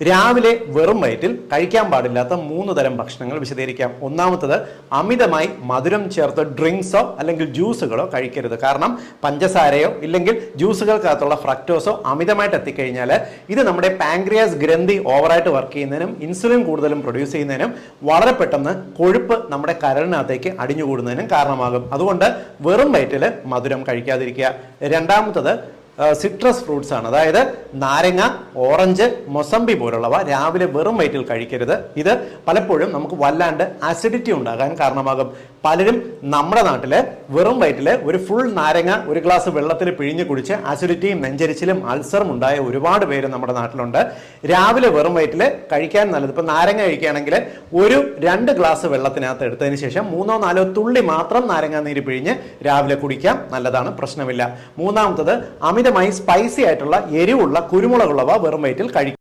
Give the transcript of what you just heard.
രാവിലെ വെറും വയറ്റിൽ കഴിക്കാൻ പാടില്ലാത്ത 3 തരം ഭക്ഷണങ്ങൾ വിശദീകരിക്കാം. ഒന്നാമത്തത്, അമിതമായി മധുരം ചേർത്ത് ഡ്രിങ്ക്സോ അല്ലെങ്കിൽ ജ്യൂസുകളോ കഴിക്കരുത്. കാരണം പഞ്ചസാരയോ ഇല്ലെങ്കിൽ ജ്യൂസുകൾക്കകത്തുള്ള ഫ്രക്ടോസോ അമിതമായിട്ട് എത്തിക്കഴിഞ്ഞാൽ ഇത് നമ്മുടെ പാൻക്രിയാസ് ഗ്രന്ഥി ഓവറായിട്ട് വർക്ക് ചെയ്യുന്നതിനും ഇൻസുലിൻ കൂടുതലും പ്രൊഡ്യൂസ് ചെയ്യുന്നതിനും വളരെ പെട്ടെന്ന് കൊഴുപ്പ് നമ്മുടെ കരളിനകത്തേക്ക് അടിഞ്ഞുകൂടുന്നതിനും കാരണമാകും. അതുകൊണ്ട് വെറും വയറ്റിൽ മധുരം കഴിക്കാതിരിക്കുക. രണ്ടാമത്തത്, സിട്രസ് ഫ്രൂട്ട്സ് ആണ്. അതായത് നാരങ്ങ, ഓറഞ്ച്, മൊസംബി പോലുള്ളവ രാവിലെ വെറും വയറ്റിൽ കഴിക്കരുത്. ഇത് പലപ്പോഴും നമുക്ക് വല്ലാണ്ട് അസിഡിറ്റി ഉണ്ടാകാൻ കാരണമാകും. പലരും നമ്മുടെ നാട്ടില് വെറും വയറ്റിൽ ഒരു ഫുൾ നാരങ്ങ ഒരു ഗ്ലാസ് വെള്ളത്തിൽ പിഴിഞ്ഞ് കുടിച്ച് അസിഡിറ്റിയും നെഞ്ചരിച്ചിലും അൾസറും ഉണ്ടായ ഒരുപാട് പേര് നമ്മുടെ നാട്ടിലുണ്ട്. രാവിലെ വെറും വയറ്റിൽ കഴിക്കാൻ നല്ലത്, ഇപ്പൊ നാരങ്ങ കഴിക്കുകയാണെങ്കിൽ ഒരു 2 ഗ്ലാസ് വെള്ളത്തിനകത്ത് എടുത്തതിന് ശേഷം 3-4 തുള്ളി മാത്രം നാരങ്ങ നീര് പിഴിഞ്ഞ് രാവിലെ കുടിക്കാം. നല്ലതാണ്, പ്രശ്നമില്ല. മൂന്നാമത്തത്, അമിതമായി സ്പൈസി ആയിട്ടുള്ള എരിവുള്ള കുരുമുളകുള്ളവ വെറും വയറ്റിൽ കഴിക്കും.